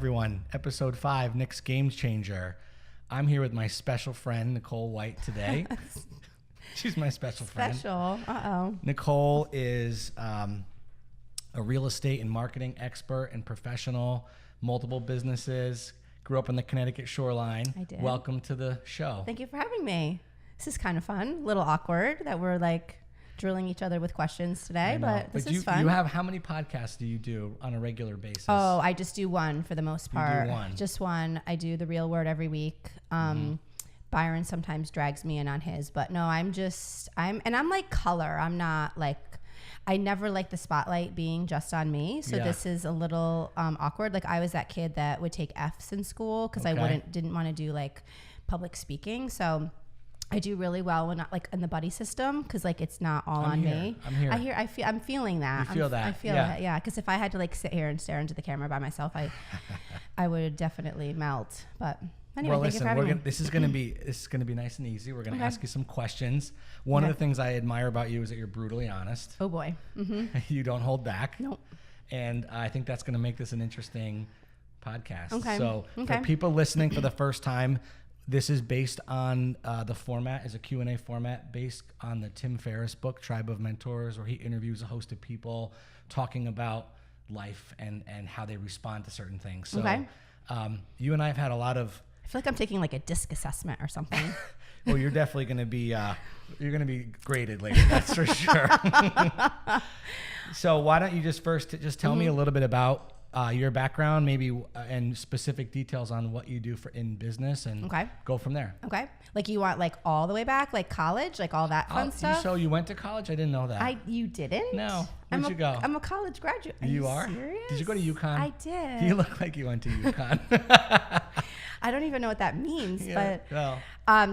everyone. Episode 5, Nick's Game Changer. I'm here with my special friend, Nicole White, today. She's my special friend. Special. Uh-oh. Nicole is a real estate and marketing expert and professional, multiple businesses, grew up on the Connecticut shoreline. I did. Welcome to the show. Thank you for having me. This is kind of fun. A little awkward that we're like drilling each other with questions today, but this is fun. You have, how many podcasts do you do on a regular basis? Oh, I just do one for the most part. You do one. Just one. I do the Real Word every week. Byron sometimes drags me in on his, but no, I'm like color. I'm not like, I never like the spotlight being just on me. So This is a little awkward. Like I was that kid that would take F's in school because I didn't want to do like public speaking. So I do really well when not like in the buddy system because like it's not all on me. I'm here. I'm feeling that. You feel that? I feel that. Yeah. Because if I had to like sit here and stare into the camera by myself, I would definitely melt. But anyway, well, thank you for having me. This is gonna be nice and easy. We're gonna ask you some questions. One of the things I admire about you is that you're brutally honest. Oh boy. Mm-hmm. You don't hold back. Nope. And I think that's gonna make this an interesting podcast. Okay. So for people listening for the first time, this is based on the format is a Q&A format based on the Tim Ferriss book, Tribe of Mentors, where he interviews a host of people talking about life and how they respond to certain things. So you and I have had a lot of... I feel like I'm taking like a disc assessment or something. Well, you're definitely going to be you're going to be graded later, that's for sure. So why don't you just tell me a little bit about your background, maybe, and specific details on what you do in business, and go from there. Okay. Like you want like all the way back, like college, like all that fun stuff? So you went to college? I didn't know that. You didn't? No. Where'd you go? I'm a college graduate. You are? Serious? Did you go to UConn? I did. You look like you went to UConn. I don't even know what that means, but no.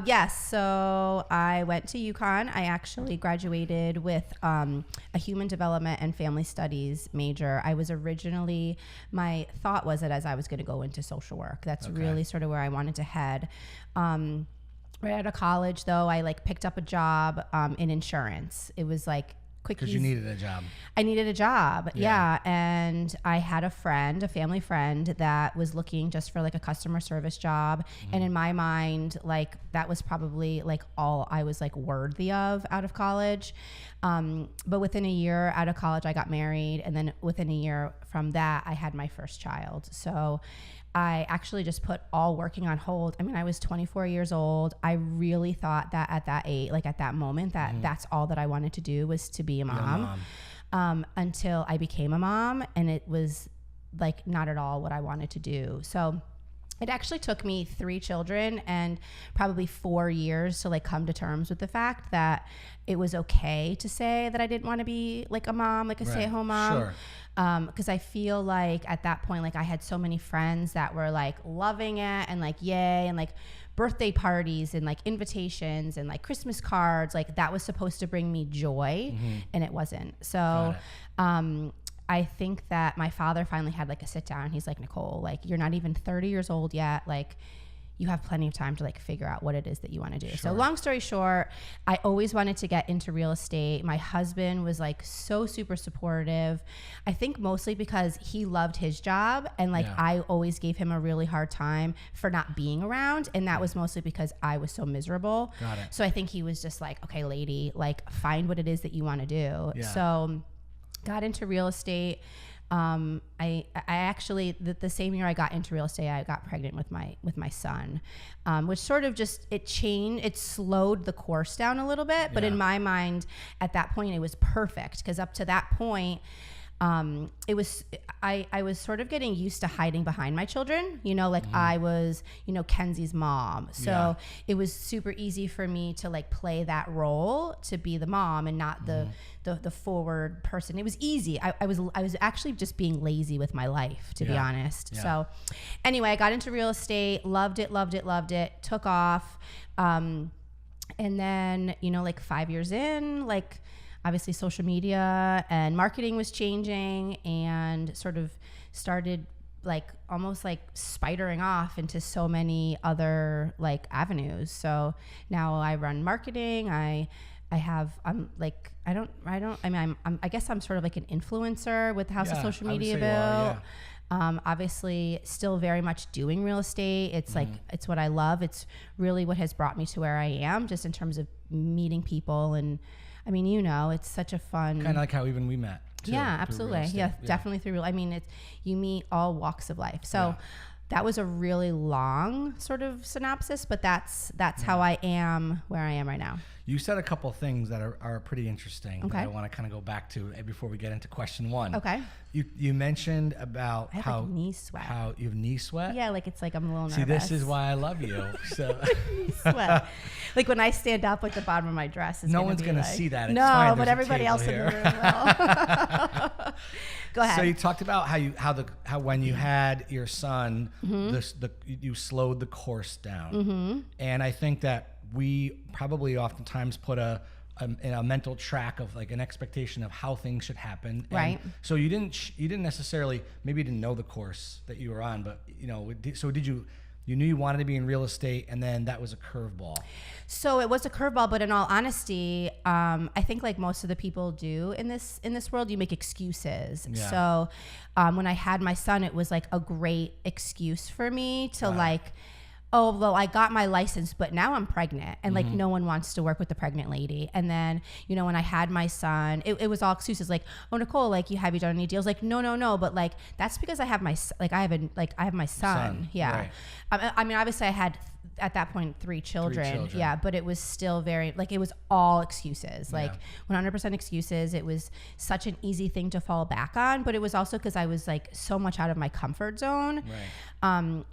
Yes. So I went to UConn. I actually graduated with a human development and family studies major. I was originally, my thought was that as I was going to go into social work. That's really sort of where I wanted to head. Right out of college, though, I like picked up a job in insurance. It was like quickies. Because you needed a job. I needed a job, yeah. And I had a family friend that was looking just for like a customer service job. And in my mind, like that was probably like all I was like worthy of out of college. But within a year out of college, I got married. And then within a year from that, I had my first child. So I actually just put all working on hold. I mean, I was 24 years old. I really thought that at that age, like at that moment, that that's all that I wanted to do was to be a mom. Until I became a mom, and it was like not at all what I wanted to do. So it actually took me 3 children and probably 4 years to like come to terms with the fact that it was okay to say that I didn't want to be like a mom, like a stay-at-home mom. Sure. Because I feel like at that point, like I had so many friends that were like loving it and like yay, and like birthday parties and like invitations and like Christmas cards, like that was supposed to bring me joy, and it wasn't. So I think that my father finally had like a sit down. He's like, Nicole, like you're not even 30 years old yet. Like you have plenty of time to like figure out what it is that you want to do. Sure. So long story short, I always wanted to get into real estate. My husband was like so super supportive. I think mostly because he loved his job, and like I always gave him a really hard time for not being around. And that was mostly because I was so miserable. Got it. So I think he was just like, okay, lady, like find what it is that you want to do. Yeah. So got into real estate. I actually the same year I got into real estate, I got pregnant with my son, which sort of just it slowed the course down a little bit. But in my mind, at that point, it was perfect because up to that point, I was sort of getting used to hiding behind my children, like I was, Kenzie's mom. So it was super easy for me to like play that role, to be the mom and not the forward person. It was easy. I was actually just being lazy with my life, to be honest. Yeah. So anyway, I got into real estate, loved it, took off. And then, like 5 years in, like, obviously social media and marketing was changing, and sort of started like almost like spidering off into so many other like avenues. So now I run marketing. I guess I'm sort of like an influencer with the House of Social Media Bill. Obviously still very much doing real estate. It's like, it's what I love. It's really what has brought me to where I am, just in terms of meeting people. And I mean, it's such a fun, kind of like how even we met too, yeah, through absolutely. real estate. Yeah, definitely through real. I mean, you meet all walks of life. So that was a really long sort of synopsis, but that's how I am where I am right now. You said a couple things that are pretty interesting that Okay. I want to kind of go back to before we get into question one. Okay. You mentioned about I have how like knee sweat. how you have knee sweat. Yeah, like it's like I'm a little nervous. See, this is why I love you. So Knee sweat. Like when I stand up, like the bottom of my dress is no gonna one's be going to like, see that. It's no, fine. but There's a everybody table else here. in the room will. Go ahead. So you talked about how when you had your son, you slowed the course down, and I think that we probably oftentimes put a mental track of like an expectation of how things should happen. And right. so you didn't necessarily, maybe you didn't know the course that you were on, but so did you? You knew you wanted to be in real estate, and then that was a curveball. So it was a curveball, but in all honesty, I think like most of the people do in this world, you make excuses. Yeah. So when I had my son, it was like a great excuse for me to like, oh, well, I got my license, but now I'm pregnant, and like no one wants to work with the pregnant lady. And then, when I had my son, it was all excuses like, oh, Nicole, like have you done any deals? Like, no. But like, that's because I have my son. Yeah. Right. I mean, obviously I had at that point 3 children. children. Yeah. But it was still very, like, it was all excuses, like 100% excuses. It was such an easy thing to fall back on, but it was also because I was like so much out of my comfort zone. Right.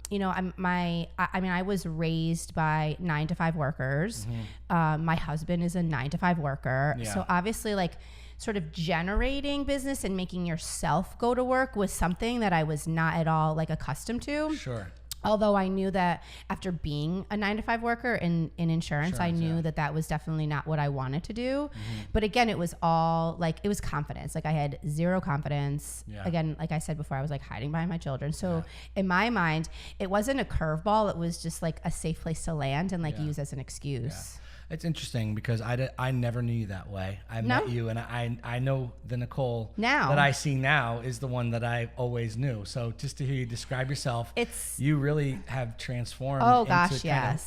I was raised by 9-to-5 workers. My husband is a 9-to-5 worker. Yeah. So obviously like sort of generating business and making yourself go to work was something that I was not at all like accustomed to. Sure. Although I knew that after being a 9-to-5 worker in insurance, I knew that was definitely not what I wanted to do. But again, it was all like, it was confidence. Like I had zero confidence. Yeah. Again, like I said before, I was like hiding behind my children. So in my mind, it wasn't a curveball. It was just like a safe place to land and like use as an excuse. Yeah. It's interesting because I never knew you that way. I met you, and I know the Nicole now that I see now is the one that I always knew. So just to hear you describe yourself, you really have transformed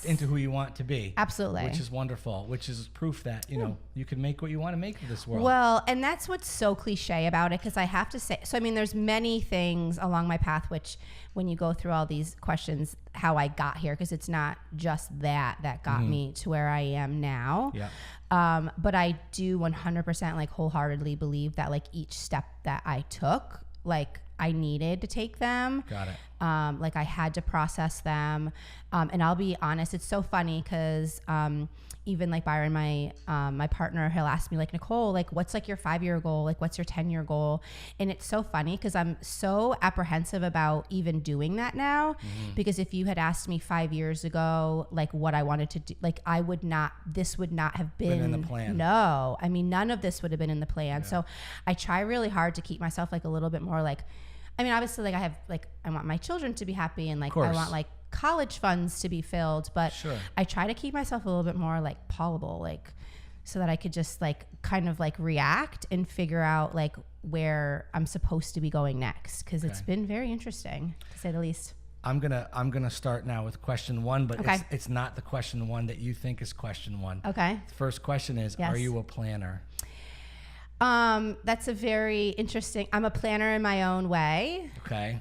into who you want to be. Absolutely. Which is wonderful, which is proof that, you can make what you want to make of this world. Well, and that's what's so cliche about it, because I have to say, so I mean, there's many things along my path, which when you go through all these questions, how I got here, because it's not just that got me to where I am now. Yeah. But I do 100% like wholeheartedly believe that like each step that I took, like I needed to take them. Got it. Like I had to process them. And I'll be honest, it's so funny because even like Byron, my partner, he'll ask me like, Nicole, like what's like your 5-year goal? Like what's your 10-year goal? And it's so funny because I'm so apprehensive about even doing that now, because if you had asked me 5 years ago, like what I wanted to do, like this would not have been in the plan. No, I mean, none of this would have been in the plan. Yeah. So I try really hard to keep myself like a little bit more like, I mean, obviously like I want my children to be happy, and like I want like college funds to be filled, but I try to keep myself a little bit more like palatable, like so that I could just like kind of like react and figure out like where I'm supposed to be going next, because it's been very interesting to say the least. I'm gonna start now with question 1, but it's not the question 1 that you think is question 1. Okay. The first question is, are you a planner? That's a very interesting, I'm a planner in my own way. Okay.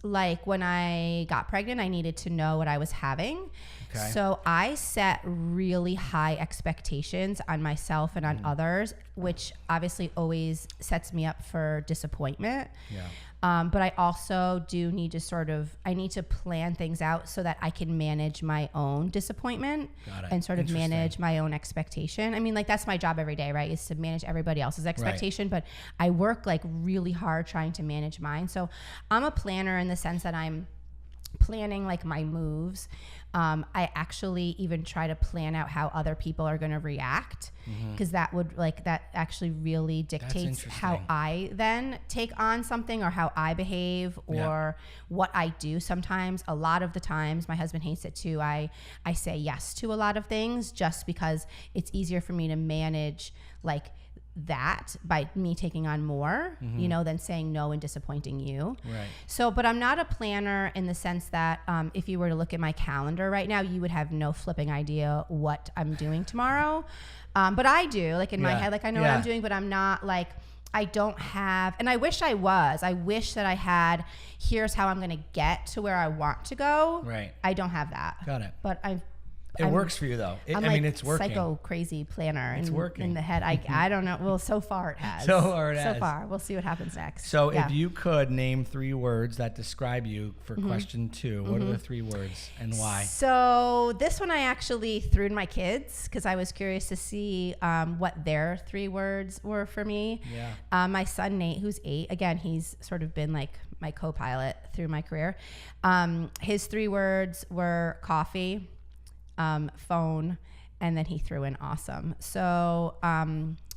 Like when I got pregnant, I needed to know what I was having. Okay. So I set really high expectations on myself and on others, which obviously always sets me up for disappointment. Yeah. But I also do need to I need to plan things out so that I can manage my own disappointment and sort of manage my own expectation. I mean, like that's my job every day, right? Is to manage everybody else's expectation, but I work like really hard trying to manage mine. So I'm a planner in the sense that I'm planning like my moves. I actually even try to plan out how other people are going to react, because that actually really dictates how I then take on something, or how I behave, or what I do. Sometimes, a lot of the times, my husband hates it too, I say yes to a lot of things just because it's easier for me to manage like that by me taking on more, you know, than saying no and disappointing you. Right. So, but I'm not a planner in the sense that if you were to look at my calendar right now, you would have no flipping idea what I'm doing tomorrow. But I do, like in my head, like I know what I'm doing, but I'm not like, I don't have, and I wish I was. I wish that I had, here's how I'm going to get to where I want to go. Right. I don't have that. Got it. But It works for you though. I mean, it's working. Psycho crazy planner. It's working in the head. I don't know. Well, so far it has. So far, we'll see what happens next. So if you could name 3 words that describe you for question 2, what are the 3 words and why? So this one I actually threw in my kids because I was curious to see what their 3 words were for me. Yeah. My son Nate, who's 8, again, he's sort of been like my co-pilot through my career. His 3 words were coffee, phone, and then he threw in awesome. So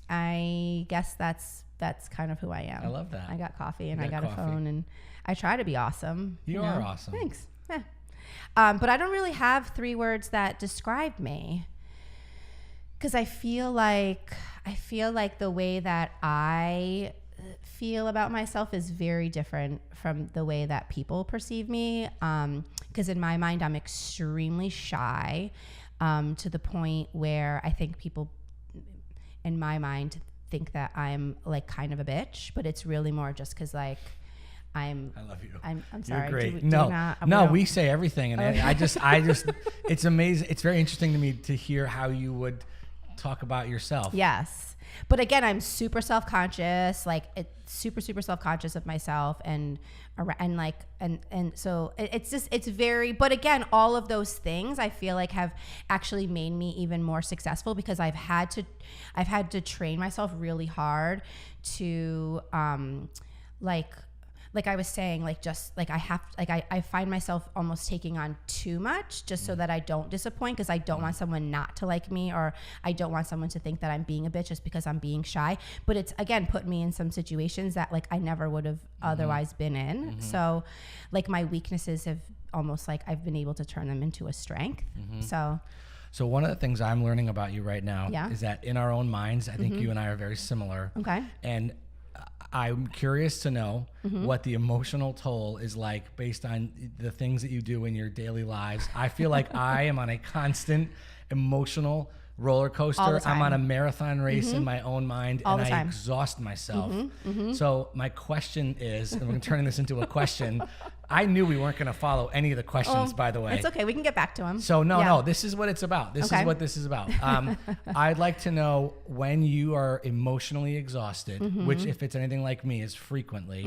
I guess that's kind of who I am. I love that. I got coffee and I got a phone, and I try to be awesome. You are awesome. Thanks. Yeah. But I don't really have 3 words that describe me, because I feel like the way that I feel about myself is very different from the way that people perceive me. Because in my mind, I'm extremely shy, to the point where I think people, in my mind, think that I'm like kind of a bitch, but it's really more just because like I love you. I'm sorry. You're great. We say everything, and I just, it's amazing. It's very interesting to me to hear how you would talk about yourself. Yes. But again, I'm super self-conscious, like super self-conscious of myself, and so it's very, but again, all of those things I feel like have actually made me even more successful, because I've had to train myself really hard to, like I was saying, like just like I find myself almost taking on too much just so that I don't disappoint, because I don't want someone not to like me, or I don't want someone to think that I'm being a bitch just because I'm being shy. But it's, again, put me in some situations that like I never would have otherwise been in. So like my weaknesses have almost like I've been able to turn them into a strength. So one of the things I'm learning about you right now is that in our own minds, I think you and I are very similar. Okay. And I'm curious to know what the emotional toll is like based on the things that you do in your daily lives. I feel like I am on a constant emotional roller coaster. I'm on a marathon race in my own mind, and I exhaust myself. So my question is, and we're turning this into a question. I knew we weren't going to follow any of the questions, by the way. It's okay. We can get back to them. So no, this is what it's about. This is what this is about. I'd like to know when you are emotionally exhausted, which, if it's anything like me, is frequently.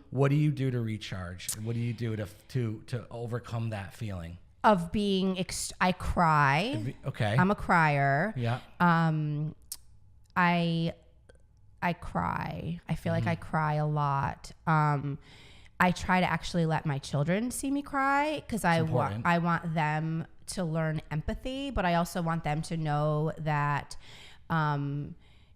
What do you do to recharge? What do you do to overcome that feeling? Of being, I cry. Okay. I'm a crier. Yeah. I cry. I feel like I cry a lot. I try to actually let my children see me cry, because I want them to learn empathy, but I also want them to know that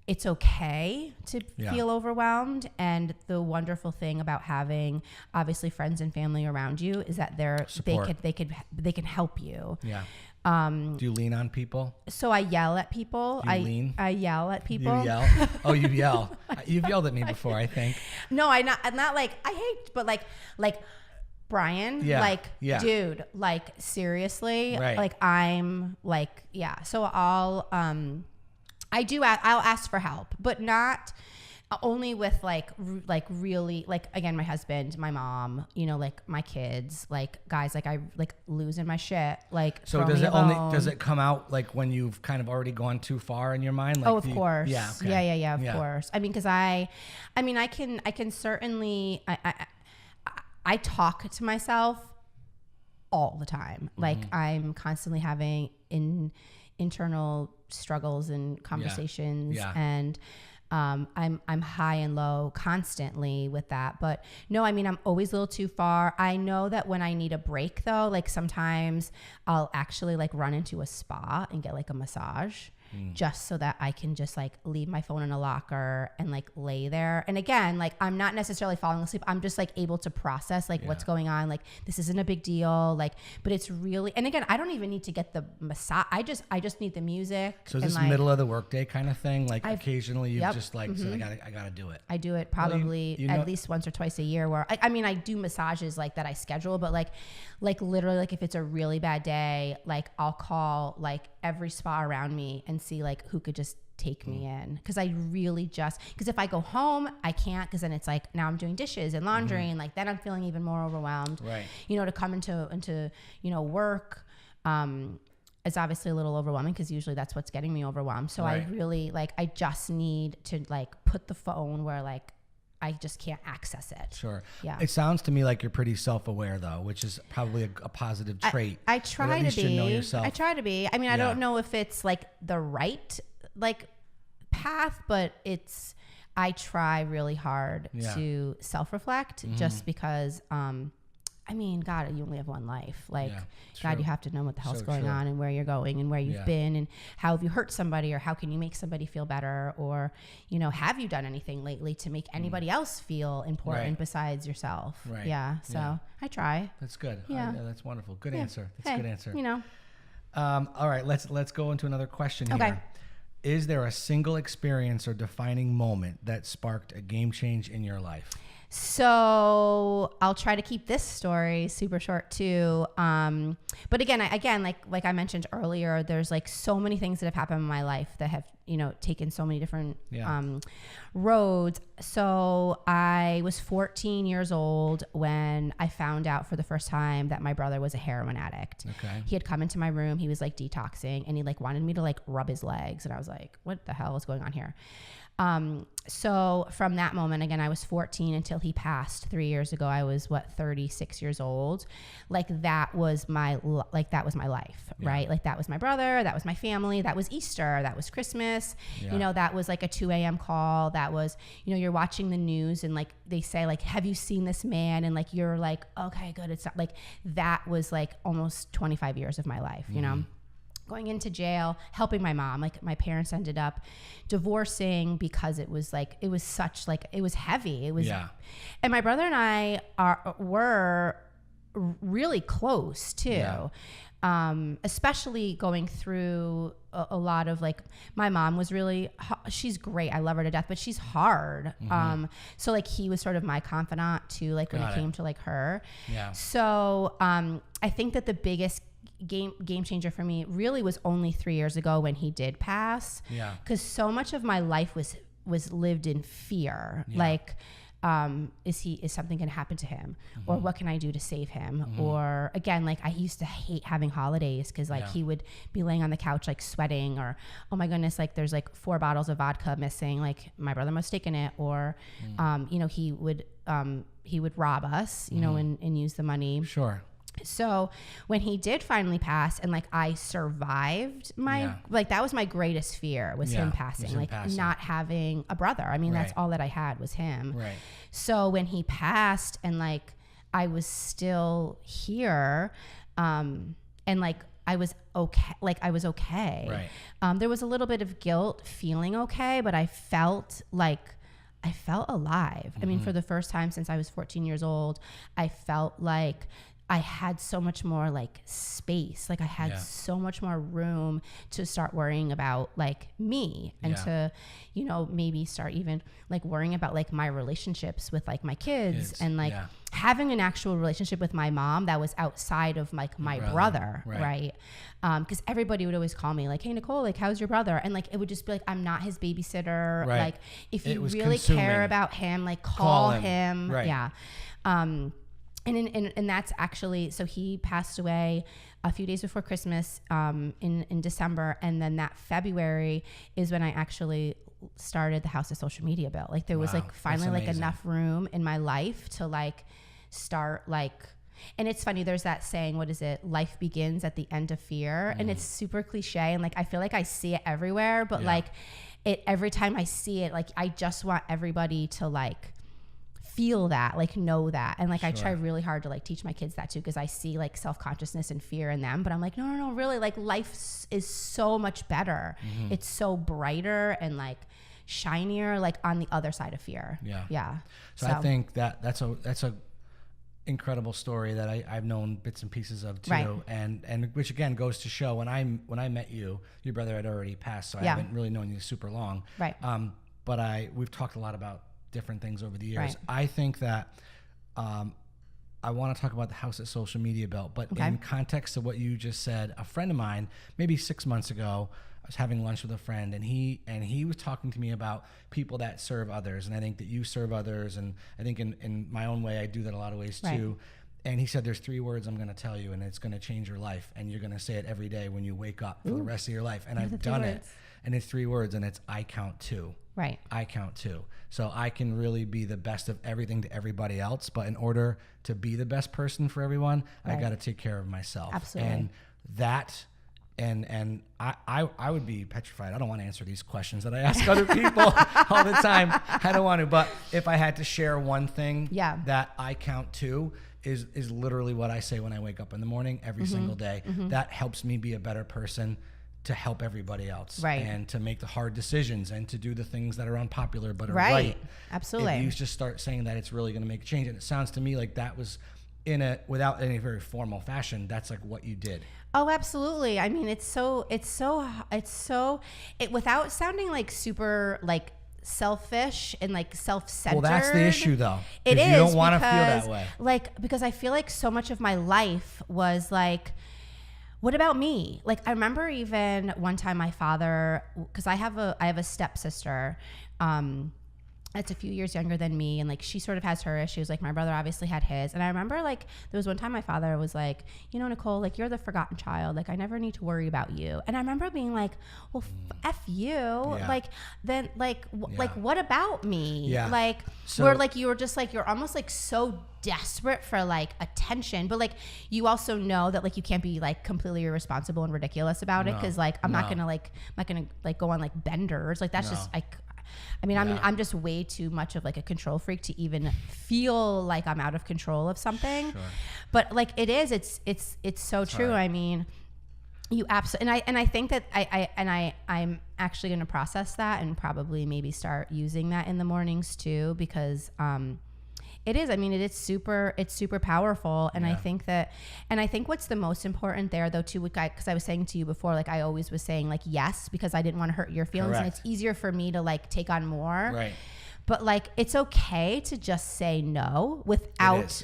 it's okay to feel overwhelmed. And the wonderful thing about having obviously friends and family around you is that they can help you. Yeah. Do you lean on people? So I yell at people. You lean? I yell at people. You yell? Oh, you yell. You've yelled at me before, I think. No, I'm not like, I hate, but like Brian, dude, like seriously, like I'm like, So I'll ask for help, but not only with like really, like, again, my husband, my mom, like my kids, like guys, like I like losing my shit. Like, so does it come out like when you've kind of already gone too far in your mind? Like, of course. Yeah. Okay. Yeah. Of course. I mean, cause I can certainly, I talk to myself all the time. Like I'm constantly having internal struggles and conversations, and I'm high and low constantly with that. But no, I mean, I'm always a little too far. I know that when I need a break though, like sometimes I'll actually like run into a spa and get like a massage. just so that I can just like leave my phone in a locker and like lay there. And again, like I'm not necessarily falling asleep. I'm just like able to process like what's going on. Like this isn't a big deal. Like, but it's really, and again, I don't even need to get the massage. I just need the music. So is this like, middle of the workday kind of thing? Like occasionally you just like, mm-hmm. said, I gotta do it. I do it probably at least once or twice a year where I mean, I do massages like that I schedule, but like literally like if it's a really bad day, like I'll call like every spa around me and see like who could just take me in. Cause I really because if I go home, I can't, cause then it's like, now I'm doing dishes and laundry and like then I'm feeling even more overwhelmed, right? You know, to come into, you know, work, it's obviously a little overwhelming because usually that's what's getting me overwhelmed. So I really like, I just need to like put the phone where like, I just can't access it. Sure. Yeah. It sounds to me like you're pretty self-aware though, which is probably a positive trait. I try to be. You know yourself. I try to be. I mean, I don't know if it's like the right like path, but I try really hard to self-reflect just because, I mean, God, you only have one life. Like, God, you have to know what the hell's going on and where you're going and where you've been and how have you hurt somebody or how can you make somebody feel better or, you know, have you done anything lately to make anybody else feel important besides yourself? Right. Yeah. So I try. That's good. Yeah. That's wonderful. Good answer. That's a good answer. You know. All right. Let's go into another question here. Is there a single experience or defining moment that sparked a game change in your life? So I'll try to keep this story super short too. But again, like I mentioned earlier, there's like so many things that have happened in my life that have, you know, taken so many different roads. So I was 14 years old when I found out for the first time that my brother was a heroin addict. Okay. He had come into my room. He was like detoxing and he like wanted me to like rub his legs. And I was like, what the hell is going on here? So from that moment, again, I was 14 until he passed 3 years ago. I was 36 years old. Like that was my life, right? Like that was my brother. That was my family. That was Easter. That was Christmas. Yeah. You know, that was like a 2 a.m. call. That was, you know, you're watching the news and like, they say like, have you seen this man? And like, you're like, okay, good. It's not like, that was like almost 25 years of my life, you know? Going into jail, helping my mom. Like my parents ended up divorcing because it was like, it was such like, it was heavy. It was, and my brother and I were really close too. Especially going through a lot of like, my mom was really, she's great. I love her to death, but she's hard. So like he was sort of my confidant too, like when it came to like her. Yeah. So I think that the biggest game changer for me really was only 3 years ago when he did pass. Yeah. Because so much of my life was lived in fear. Yeah. Like, is something going to happen to him? Or what can I do to save him? Or again, like I used to hate having holidays because like he would be laying on the couch like sweating or, oh my goodness, like there's like 4 bottles of vodka missing. Like my brother must have taken it. Or, you know, he would rob us, you know, and use the money. Sure. So when he did finally pass and like I survived like that was my greatest fear was him passing, not having a brother. I mean, that's all that I had was him. Right. So when he passed and like I was still here, and like I was okay. Right. There was a little bit of guilt feeling okay, but I felt alive. I mean, for the first time since I was 14 years old, I felt like I had so much more like space. Like I had so much more room to start worrying about like me and to, you know, maybe start even like worrying about like my relationships with like my kids and like having an actual relationship with my mom that was outside of like my brother. Right. Cause everybody would always call me like, hey Nicole, like how's your brother? And like, it would just be like, I'm not his babysitter. Right. Like if you really care about him, like call him. Right. Yeah. And that's actually, so he passed away a few days before Christmas in December. And then that February is when I actually started the House of Social Media built. Like there was like finally like enough room in my life to like start like, and it's funny, there's that saying, what is it? Life begins at the end of fear. And it's super cliche. And like, I feel like I see it everywhere, but like every time I see it, like I just want everybody to like feel that, like know that. And like, I Sure. try really hard to like teach my kids that too, because I see like self-consciousness and fear in them, but I'm like, no, really, like life is so much better. It's so brighter and like shinier, like on the other side of fear. Yeah. So I think that's a incredible story that I've known bits and pieces of too. Right. And which again goes to show when I met you, your brother had already passed, so I haven't really known you super long. Right. But we've talked a lot about different things over the years. Right. I think that I want to talk about the house at Social Media Built, but in context of what you just said, a friend of mine, maybe 6 months ago, I was having lunch with a friend, and he was talking to me about people that serve others, and I think that you serve others, and I think in my own way I do that a lot of ways too. And he said, there's 3 words I'm going to tell you, and it's going to change your life, and you're going to say it every day when you wake up for the rest of your life. And I've done it, and it's 3 words, and it's I count too. Right. I count too. So I can really be the best of everything to everybody else, but in order to be the best person for everyone, I got to take care of myself. Absolutely. And that. And I would be petrified. I don't want to answer these questions that I ask other people all the time. I don't want to. But if I had to share one thing that I count to is literally what I say when I wake up in the morning every single day. That helps me be a better person to help everybody else. Right. And to make the hard decisions and to do the things that are unpopular but are Right. right. Absolutely. If you just start saying that, it's really going to make a change. And it sounds to me like that was without any very formal fashion, that's like what you did. Oh, absolutely. I mean, without sounding like super like selfish and like self-centered. Well, that's the issue though. It is. You don't want to feel that way. Because I feel like so much of my life was like, what about me? Like, I remember even one time my father, because I have a stepsister, that's a few years younger than me, and like she sort of has her issues, like my brother obviously had his. And I remember like there was one time my father was like, you know, Nicole, like you're the forgotten child, like I never need to worry about you. And I remember being like, well, F you. Like then like what about me? Like where like you were just like, you're almost like so desperate for like attention, but like you also know that like you can't be like completely irresponsible and ridiculous about it, because like I'm not gonna go on like benders, like that's just like, I mean, I'm just way too much of like a control freak to even feel like I'm out of control of something. Sure. But like it's so true. I mean, you absolutely, and I think that I'm actually going to process that and probably maybe start using that in the mornings too, because it is. I mean, it's super powerful. And I think what's the most important there though too, because I was saying to you before, like I always was saying like yes, because I didn't want to hurt your feelings. Correct. And it's easier for me to like take on more. Right. But like, it's okay to just say no without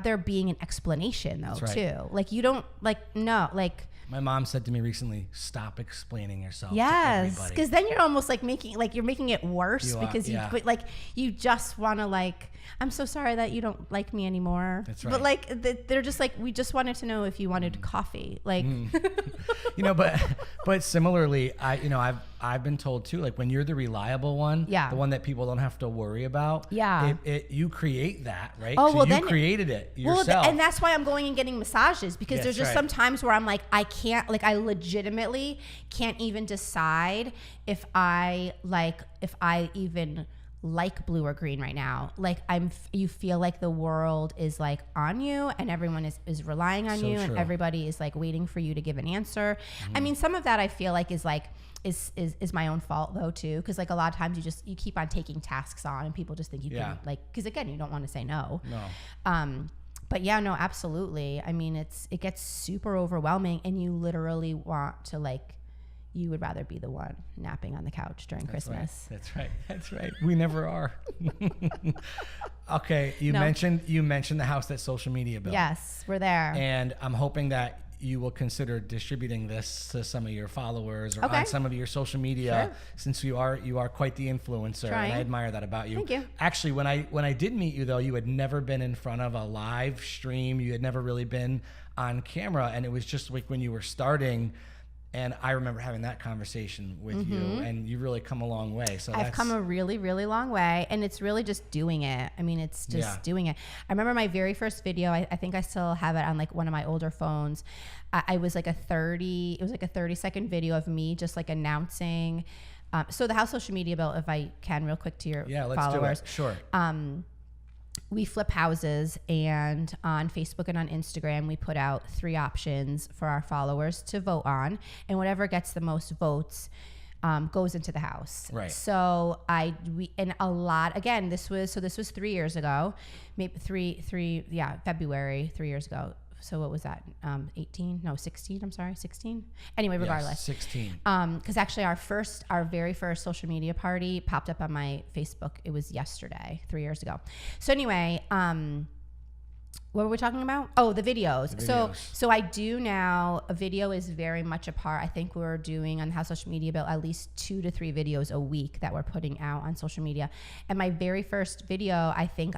there being an explanation though. That's right. Too. Like you don't like, no, like, my mom said to me recently, stop explaining yourself to everybody. Yes, because then you're almost like you're making it worse you just want to like, I'm so sorry that you don't like me anymore. That's right. But like they're just like, we just wanted to know if you wanted coffee. Like, you know, but similarly, I've been told too, like when you're the reliable one, the one that people don't have to worry about. You create that, right? Oh, well, you created it yourself. Well, and that's why I'm going and getting massages, because there's just some times where I'm like, I legitimately can't even decide if I even like blue or green right now. Like you feel like the world is like on you, and everyone is relying on you, and everybody is like waiting for you to give an answer. I mean, some of that I feel like is like is my own fault though too, because like a lot of times you keep on taking tasks on, and people just think you can, like, because again you don't want to say no. But yeah, no, absolutely. I mean, it gets super overwhelming, and you literally want to like, you would rather be the one napping on the couch during Christmas. Right. That's right. We never are. Okay. You mentioned the house that Social Media Built. Yes, we're there. And I'm hoping that you will consider distributing this to some of your followers or on some of your social media, since you are quite the influencer. And I admire that about you. Thank you. Actually, when I did meet you though, you had never been in front of a live stream. You had never really been on camera, and it was just like when you were starting. And I remember having that conversation with you, and you really come a long way. So I've come a really, really long way, and it's really just doing it. I mean, it's just doing it. I remember my very first video. I think I still have it on like one of my older phones. It was like a 30-second video of me just like announcing. So the house Social Media Built, if I can real quick to your followers. Let's do it. Sure. we flip houses, and on Facebook and on Instagram, we put out 3 options for our followers to vote on, and whatever gets the most votes goes into the house. Right. So this was 3 years ago, maybe February 3 years ago. So what was that? 16. I'm sorry, 16. Anyway, regardless. Yes, 16. Because actually our very first social media party popped up on my Facebook. It was yesterday, 3 years ago. So anyway, what were we talking about? Oh, the videos. So I do now, a video is very much a part. I think we're doing on How Social Media Built at least 2 to 3 videos a week that we're putting out on social media. And my very first video, I think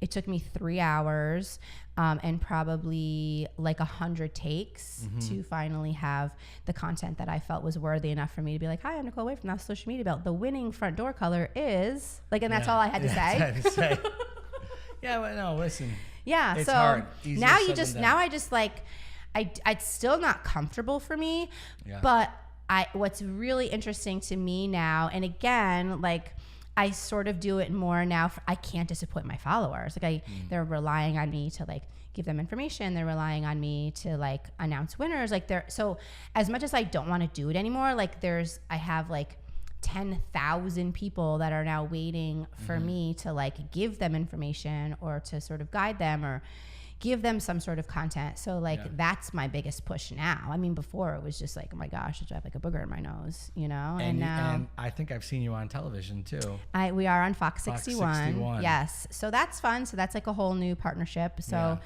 it took me 3 hours and probably like 100 takes to finally have the content that I felt was worthy enough for me to be like, hi, I'm Nicole Way from How Social Media Built. The winning front door color is like, and that's all I had to say. Yeah, well, no, listen. Yeah, it's so hard. I just like, it's still not comfortable for me, but what's really interesting to me now, and again, like I sort of do it more now. I can't disappoint my followers. Like they're relying on me to like give them information. They're relying on me to like announce winners. Like so as much as I don't want to do it anymore, like I have like 10,000 people that are now waiting for me to like give them information or to sort of guide them or give them some sort of content. So like that's my biggest push now. I mean, before it was just like, oh my gosh, I have like a booger in my nose, you know? And now and I think I've seen you on television too. We are on Fox 61. Fox 61. Yes. So that's fun. So that's like a whole new partnership. So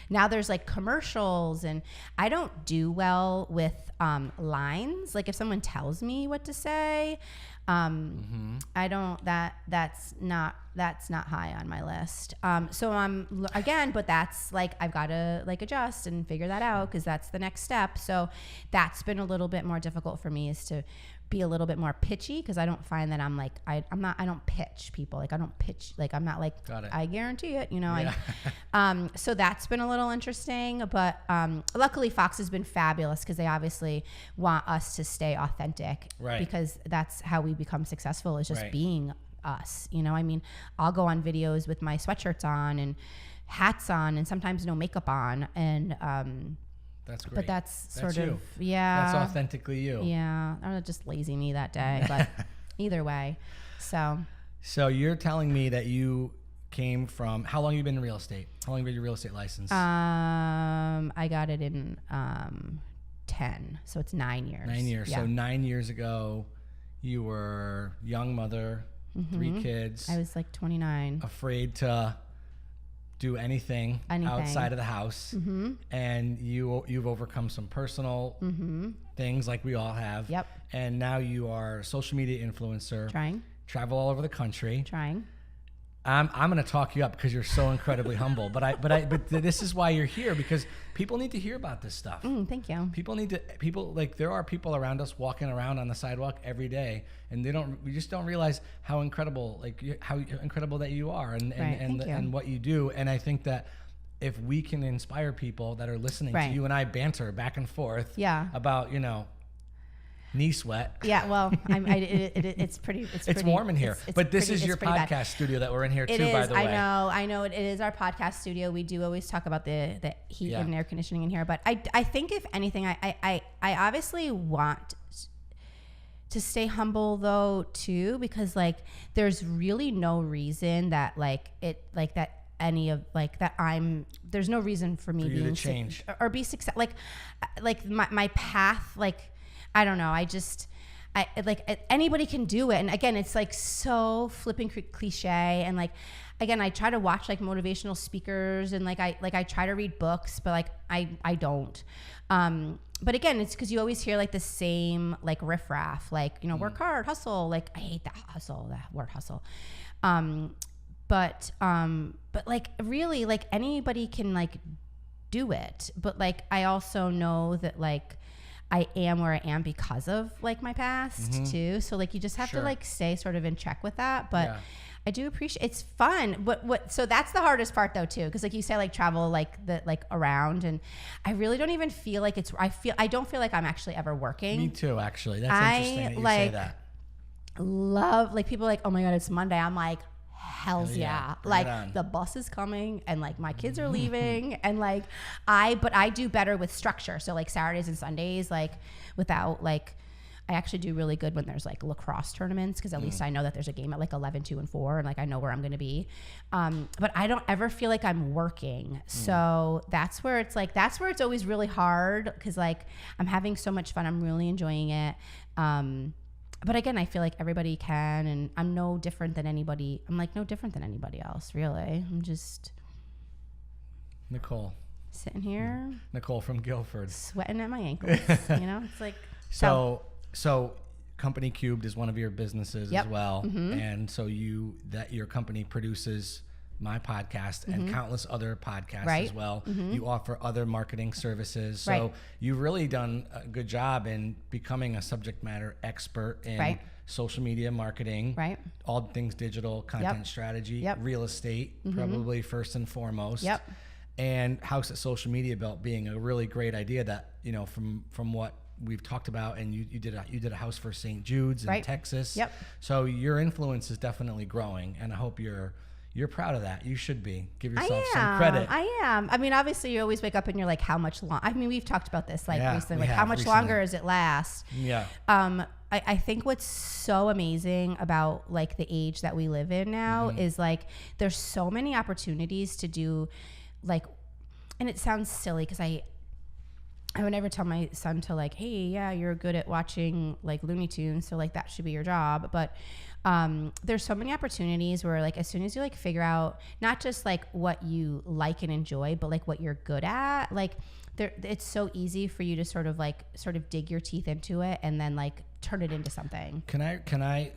now there's like commercials, and I don't do well with lines. Like if someone tells me what to say, I don't, that's not high on my list. So I'm again, but that's like, I've got to like adjust and figure that out, because that's the next step. So that's been a little bit more difficult for me, is to be a little bit more pitchy, because I don't find that I'm like, I don't pitch people. Like I don't pitch, like I'm not like, I guarantee it, you know. Yeah. So that's been a little interesting, but luckily Fox has been fabulous, because they obviously want us to stay authentic, right? Because that's how we become successful, is just being us, you know. I mean, I'll go on videos with my sweatshirts on and hats on, and sometimes no makeup on, and that's great. But that's sort you. of, yeah. That's authentically you. Yeah. Or just lazy me that day, but either way. So you're telling me that you came from, how long have you been in real estate? How long have you had your real estate license? I got it in 10. So it's 9 years. 9 years. Yeah. So 9 years ago, you were young mother, 3 kids. I was like 29. Afraid to do anything outside of the house, and you've overcome some personal things, like we all have. Yep. And now you are a social media influencer. Travel all over the country. I'm going to talk you up because you're so incredibly humble. But this is why you're here, because people need to hear about this stuff. Thank you. People like, there are people around us walking around on the sidewalk every day, and we just don't realize how incredible, how incredible that you are, and what you do. And I think that if we can inspire people that are listening to you and I banter back and forth about, knee sweat. Yeah, well, it's pretty. It's warm in here. But this is your podcast studio that we're in here too, by the way. I know. It is our podcast studio. We do always talk about the heat and air conditioning in here. But I think if anything, I obviously want to stay humble though too, because like there's really no reason that there's no reason for me being change or be successful. Like my path, I don't know. I anybody can do it. And again, it's like so flipping cliche. And like, again, I try to watch like motivational speakers, and I try to read books, but I don't. But again, it's because you always hear like the same like riffraff, work hard, hustle. Like I hate that word hustle. But like really, like anybody can like do it. But like I also know that like I am where I am because of like my past too. So like you just have to like stay sort of in check with that. But I do appreciate, it's fun. So that's the hardest part though too. Cause like you say, like travel around, and I really don't even feel like I don't feel like I'm actually ever working. Me too, actually. That's interesting that you say that. Love, like people are like, oh my God, it's Monday. I'm like, hells yeah. Right Like on. the bus is coming and like my kids are leaving and like I do better with structure. So like Saturdays and Sundays, like without like, I actually do really good when there's like lacrosse tournaments because at least I know that there's a game at like 11, 2, and 4 and like I know where I'm going to be. But I don't ever feel like I'm working. So that's where it's always really hard because like I'm having so much fun. I'm really enjoying it. But again, I feel like everybody can, and I'm no different than anybody. I'm like no different than anybody else, really. I'm just Nicole. Sitting here. Nicole from Guilford. Sweating at my ankles. You know, it's like. So Company Cubed is one of your businesses as well. And so your company produces my podcast and countless other podcasts as well. You offer other marketing services. So you've really done a good job in becoming a subject matter expert in social media marketing, all things digital, content strategy, real estate, probably first and foremost. And House at Social Media Belt being a really great idea that, you know, from what we've talked about, and you did a house for St. Jude's in Texas. So your influence is definitely growing, and I hope you're proud of that. You should be. Give yourself some credit. I am. I mean, obviously, you always wake up and you're like, how much long? I mean, we've talked about this like recently. Like, how much longer does it last? Yeah. I think what's so amazing about like the age that we live in now is like there's so many opportunities to do like, and it sounds silly because I would never tell my son to like, hey, yeah, you're good at watching like Looney Tunes, so like that should be your job. But there's so many opportunities where like as soon as you like figure out not just like what you like and enjoy, but like what you're good at, like it's so easy for you to sort of dig your teeth into it and then like turn it into something. Can I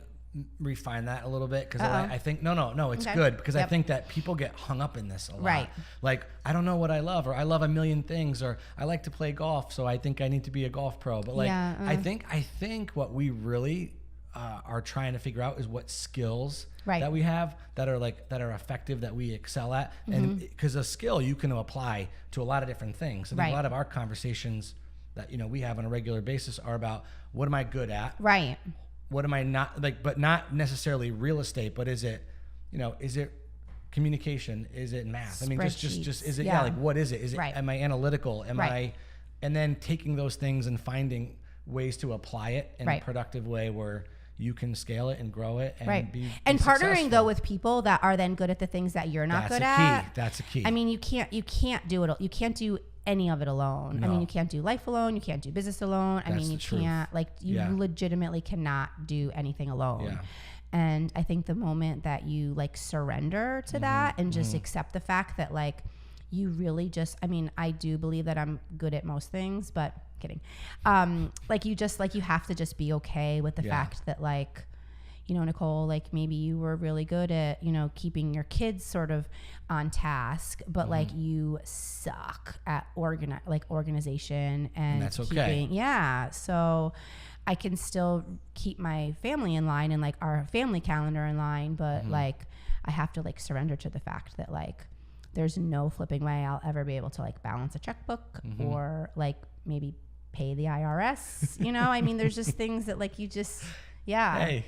refine that a little bit? Because I think no, it's good because I think that people get hung up in this a lot. Like, I don't know what I love, or I love a million things, or I like to play golf, so I think I need to be a golf pro. But like, I think what we really are trying to figure out is what skills that we have that are effective, that we excel at, and because a skill you can apply to a lot of different things. And a lot of our conversations that we have on a regular basis are about what am I good at, what am I not, like, but not necessarily real estate, but is it communication? Is it math? I mean, just is it like what is it? Is it am I analytical? Am I, and then taking those things and finding ways to apply it in a productive way where you can scale it and grow it and be and partnering successful. Though with people that are then good at the things that you're not good at. That's a key. I mean, you can't do it. You can't do any of it alone. I mean, you can't do life alone. You can't do business alone. I mean, you can't, like, you legitimately cannot do anything alone. Yeah. And I think the moment that you like surrender to that and just accept the fact that like you really just, I mean, I do believe that I'm good at most things, but kidding. Like you have to just be okay with the fact that like, Nicole, like maybe you were really good at, keeping your kids sort of on task, but like you suck at organization and that's okay. So I can still keep my family in line and like our family calendar in line, but like I have to like surrender to the fact that like there's no flipping way I'll ever be able to like balance a checkbook or like maybe pay the IRS. I mean, there's just things that like you just, Hey.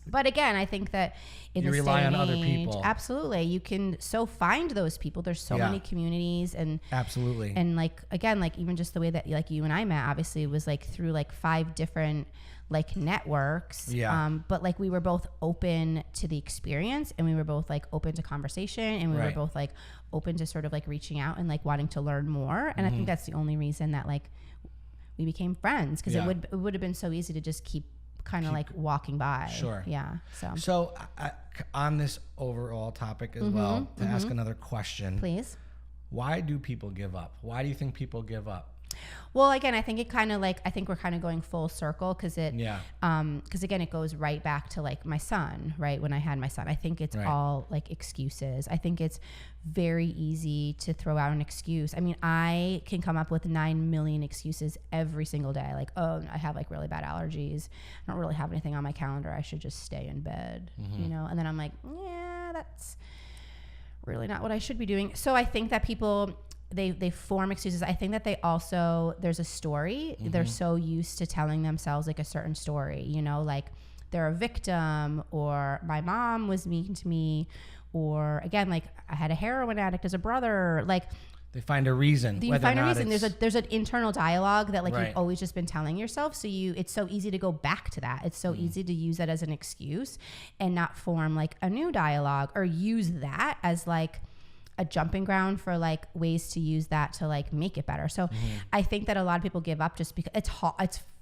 But again, I think that in you this rely day and on other age, people. Absolutely, you can find those people. There's so many communities and absolutely, and like again, like even just the way that like you and I met, obviously, it was like through like 5 different like networks. But like we were both open to the experience, and we were both like open to conversation, and we were both like open to sort of like reaching out and like wanting to learn more. And I think that's the only reason that like we became friends, because it would have been so easy to just keep kind of like walking by. So on this overall topic as well, to ask another question, please. Why do people give up? Why do you think people give up? Well, again, I think I think we're kind of going full circle because again, it goes right back to like my son, right? When I had my son, I think it's all like excuses. I think it's very easy to throw out an excuse. I mean, I can come up with 9 million excuses every single day. Like, oh, I have like really bad allergies. I don't really have anything on my calendar. I should just stay in bed, And then I'm like, yeah, that's really not what I should be doing. So I think that people, they form excuses. I think that they also, there's a story. They're so used to telling themselves like a certain story, like they're a victim, or my mom was mean to me, or again, like I had a heroin addict as a brother. Like they find a reason. you find a reason. It's, There's an internal dialogue that like Right. you've always just been telling yourself. So it's so easy to go back to that. It's so easy to use that as an excuse and not form like a new dialogue, or use that as like a jumping ground for like ways to use that to like make it better. So I think that a lot of people give up just because it's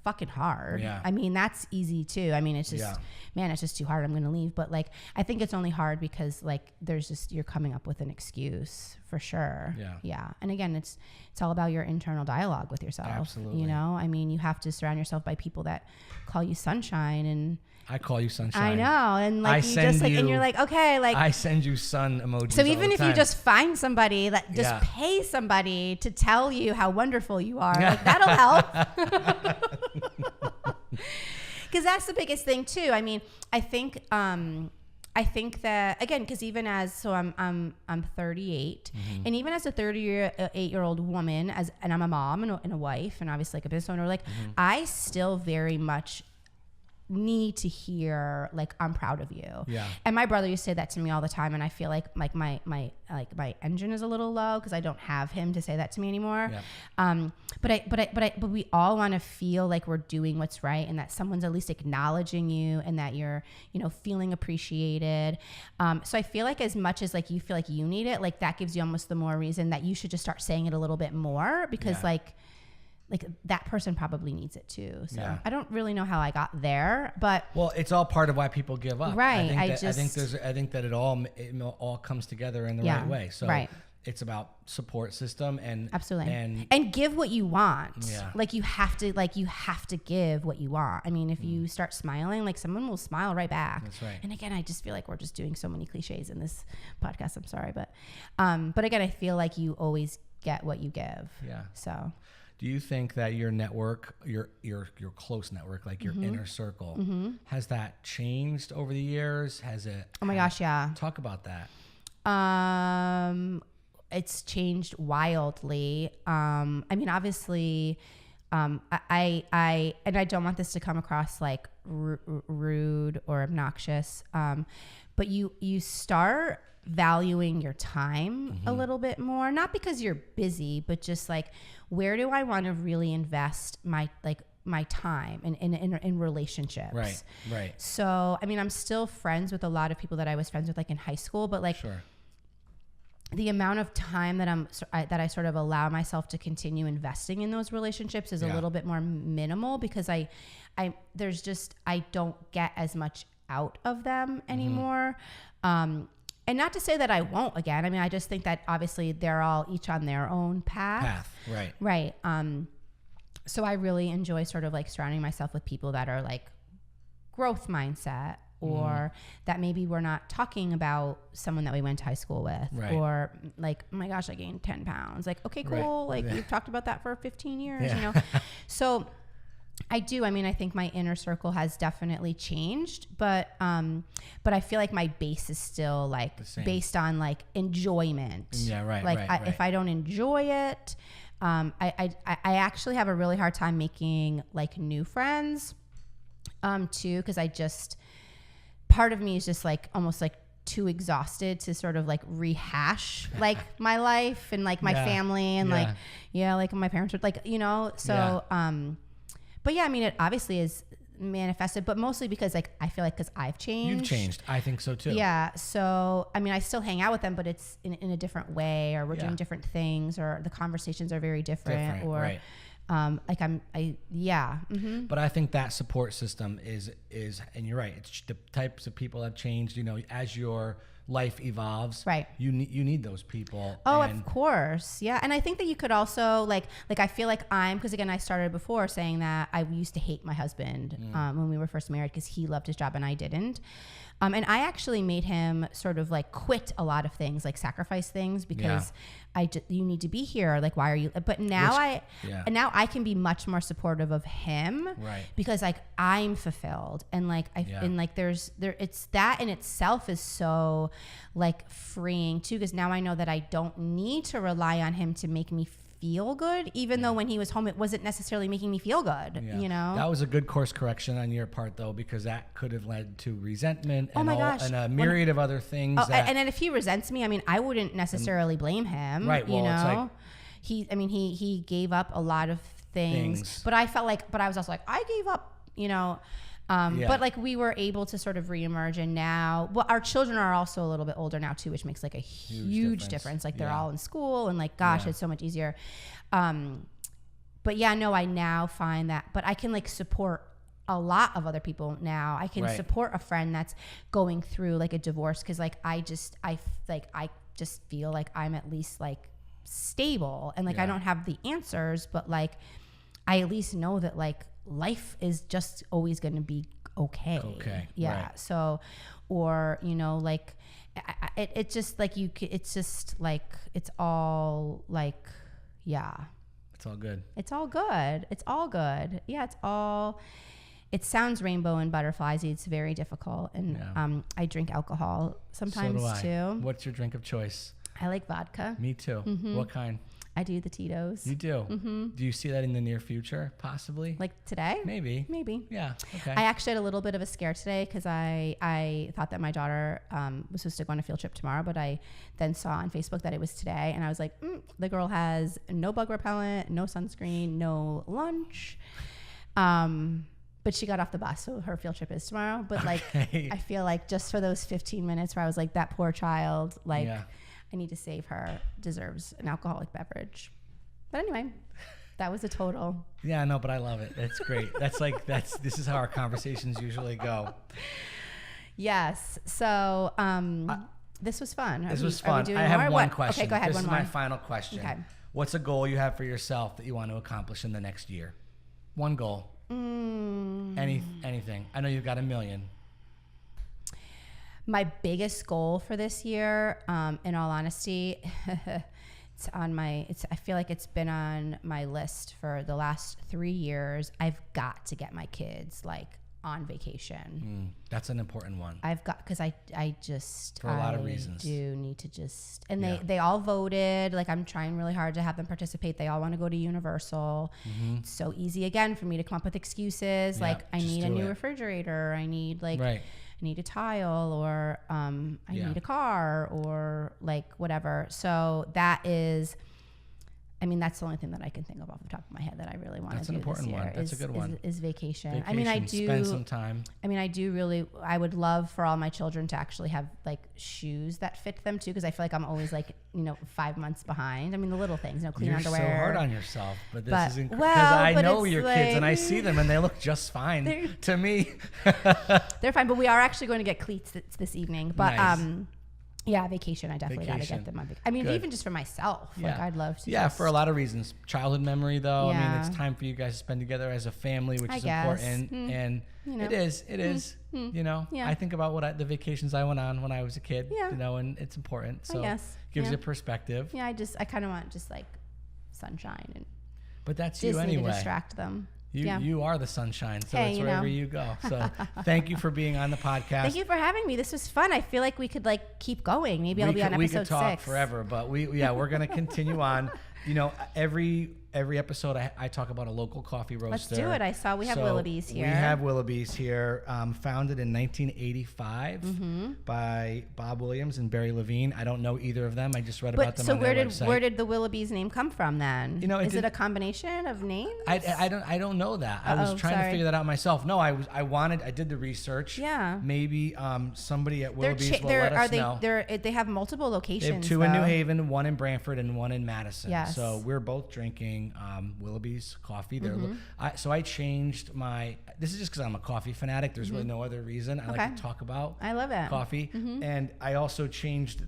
fucking hard. Yeah. I mean, that's easy too. I mean, it's just, man, it's just too hard. I'm going to leave. But like, I think it's only hard because like there's just, you're coming up with an excuse for sure. Yeah. Yeah. And again, it's all about your internal dialogue with yourself. Absolutely. You know, I mean, you have to surround yourself by people that call you sunshine, and I call you sunshine. I know. And like, I you just like, and you're like, okay, like, I send you sun emojis. so even all the if you time. just find somebody that just Yeah. pay somebody to tell you how wonderful you are, like that'll help. Because that's the biggest thing too. I mean, I think that again, because even as I'm 38, and even as a 38-year-old woman, and I'm a mom and a wife, and obviously like a business owner, like I still very much need to hear like I'm proud of you. Yeah. And my brother used to say that to me all the time, and I feel like my my engine is a little low because I don't have him to say that to me anymore. Yeah. But we all want to feel like we're doing what's right, and that someone's at least acknowledging you, and that you're, you know, feeling appreciated. So I feel like as much as like you feel like you need it, like that gives you almost the more reason that you should just start saying it a little bit more, because like that person probably needs it too. So I don't really know how I got there, but well, it's all part of why people give up. Right. I think that it all comes together in the right way. So it's about support system and absolutely and give what you want. Yeah. Like you have to give what you want. I mean, if you start smiling, like someone will smile right back. That's right. And again, I just feel like we're just doing so many cliches in this podcast. I'm sorry, but again, I feel like you always get what you give. Yeah. So do you think that your network, your close network, like your inner circle, has that changed over the years? Has it? Oh my gosh, yeah. Talk about that. It's changed wildly. I mean, obviously, I don't want this to come across like rude or obnoxious, but you start valuing your time a little bit more, not because you're busy, but just like, where do I want to really invest my time in relationships? Right. So, I mean, I'm still friends with a lot of people that I was friends with like in high school, but like the amount of time that I sort of allow myself to continue investing in those relationships is a little bit more minimal, because I don't get as much out of them anymore. And not to say that I won't again. I mean, I just think that obviously they're all each on their own path. Right. So I really enjoy sort of like surrounding myself with people that are like growth mindset, or that maybe we're not talking about someone that we went to high school with, or like, oh my gosh, I gained 10 pounds. Like, okay, cool. Like we've talked about that for 15 years, you know? So I do. I mean, I think my inner circle has definitely changed, but I feel like my base is still like based on like enjoyment. Yeah, right. Like if I don't enjoy it, I actually have a really hard time making like new friends, too, because part of me is just like almost like too exhausted to sort of like rehash like my life and like my family and like my parents were like, you know, so but yeah, I mean, it obviously is manifested, but mostly because like I feel like because I've changed. You've changed. I think so too. Yeah. So I mean, I still hang out with them, but it's in a different way, or we're doing different things, or the conversations are very different, or like But I think that support system is, and you're right. It's the types of people have changed. You know, as your life evolves, right? You need those people. Oh, of course, yeah. And I think that you could also like I feel like because again, I started before saying that I used to hate my husband when we were first married, because he loved his job and I didn't. And I actually made him sort of like quit a lot of things, like sacrifice things, because you need to be here. Like, why are you? But now now I can be much more supportive of him, right? Because like I'm fulfilled, and like and like it's that in itself is so like freeing too, because now I know that I don't need to rely on him to make me feel good, even though when he was home, it wasn't necessarily making me feel good, you know? That was a good course correction on your part, though, because that could have led to resentment Oh and, my gosh. and a myriad of other things. And then if he resents me, I mean, I wouldn't necessarily blame him, right, well, you it's know? like, he gave up a lot of things. But I felt like, but I was also like, I gave up, you know? But like we were able to sort of reemerge, and now, well, our children are also a little bit older now too, which makes like a huge difference. Like they're all in school, and like, gosh, it's so much easier. But yeah, no, I now find that, but I can like support a lot of other people now. I can support a friend that's going through like a divorce, because like I just feel like I'm at least like stable, and like I don't have the answers, but like I at least know that like life is just always going to be okay. Yeah. Right. So, or, you know, like it just like it's just like, it's all like, it's all good. It's all good. It's all good. Yeah. It sounds rainbow and butterflies. It's very difficult. And I drink alcohol sometimes too. What's your drink of choice? I like vodka. Me too. What kind? I do the Tito's. You do? Do you see that in the near future, possibly? Like today? Maybe. Yeah. Okay. I actually had a little bit of a scare today, because I thought that my daughter was supposed to go on a field trip tomorrow, but I then saw on Facebook that it was today, and I was like, the girl has no bug repellent, no sunscreen, no lunch. But she got off the bus, so her field trip is tomorrow. But like, I feel like just for those 15 minutes where I was like, that poor child, like, I need to save her, deserves an alcoholic beverage. But anyway, that was a total. Yeah, no, but I love it. That's great. This is how our conversations usually go. Yes. So this was fun. This was fun. I have one question. Okay, go ahead. This one is more. my final question. Okay. What's a goal you have for yourself that you want to accomplish in the next year? One goal. Anything. I know you've got a million. My biggest goal for this year, in all honesty, I feel like it's been on my list for the last 3 years. I've got to get my kids like on vacation. That's an important one. Because I just, for a lot of reasons, do need to just, and they all voted. Like I'm trying really hard to have them participate. They all want to go to Universal. It's so easy again for me to come up with excuses. Like I need a new refrigerator. I need like, I need a tile, or I need a car, or like whatever. So that is, I mean, that's the only thing that I can think of off the top of my head that I really want to do. That's an important one. That's a good one. Is vacation. I mean, I do spend some time. I mean, I would love for all my children to actually have like shoes that fit them too, because I feel like I'm always like, 5 months behind. I mean, the little things, clean underwear. You're so hard on yourself, but this is incredible. Because I know your kids and I see them and they look just fine to me. They're fine, but we are actually going to get cleats this evening. But nice. Yeah, vacation. I definitely got to get them on vacation. I mean, even just for myself. Like, I'd love to. Yeah, for a lot of reasons. Childhood memory, though. I mean, it's time for you guys to spend together as a family, which is important. And it is. I think about the vacations I went on when I was a kid, and it's important. So it gives you perspective. Yeah, I kind of want just like sunshine. But that's Disney you anyway. To distract them. You are the sunshine, so it's wherever you go. So thank you for being on the podcast. Thank you for having me. This was fun. I feel like we could like keep going. Maybe I'll be on episode 6. We could talk forever, but we're going to continue on. Every episode I talk about a local coffee roaster. Let's do it. I saw we have Willoughby's here. We have Willoughby's here, founded in 1985 by Bob Williams and Barry Levine. I don't know either of them. I just read about them on their website. So where did the Willoughby's name come from then? Is it a combination of names? I don't know that. I was trying to figure that out myself. No, I did the research. Yeah. Maybe somebody at Willoughby's will let us know. They have multiple locations. They have 2 in New Haven, 1 in Brantford, and 1 in Madison. Yes. So we're both drinking Willoughby's coffee. So I changed my. This is just because I'm a coffee fanatic. There's really no other reason. I like to talk about. I love it. Coffee, and I also changed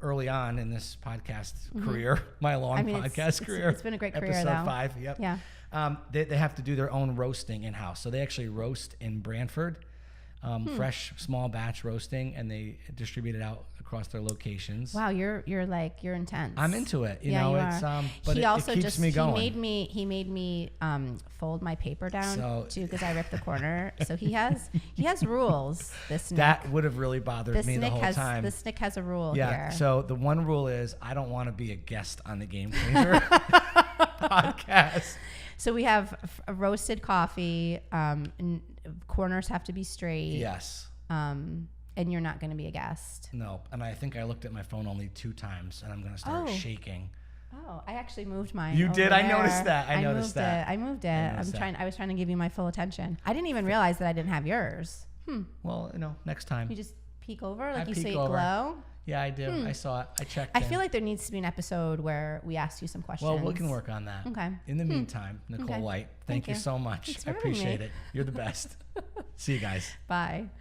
early on in this podcast career, my long podcast career. It's been a great career, episode 5. Yep. Yeah. They have to do their own roasting in house, so they actually roast in Brantford. Fresh small batch roasting, and they distribute it out across their locations. Wow, you're intense. I'm into it. You know, it's but it keeps me going. He made me fold my paper down too, because I ripped the corner. So he has rules. This Nick. That would have really bothered me the whole time. This Nick has a rule here. So the one rule is I don't want to be a guest on the Game Changer. podcast. So we have a roasted coffee. Corners have to be straight. Yes. And you're not going to be a guest. No. And I think I looked at my phone only 2 times, and I'm going to start shaking. Oh, I actually moved mine. You did? There. I noticed that. I moved it. I was trying to give you my full attention. I didn't even realize that I didn't have yours. Well, next time. You just peek over, like I you peek say, over. glow. Yeah, I do. I saw it. I checked. I feel like there needs to be an episode where we ask you some questions. Well, we can work on that. Okay. In the meantime, Nicole Okay. White, thank you so much. Thanks for I having appreciate me. it. You're the best. See you guys. Bye.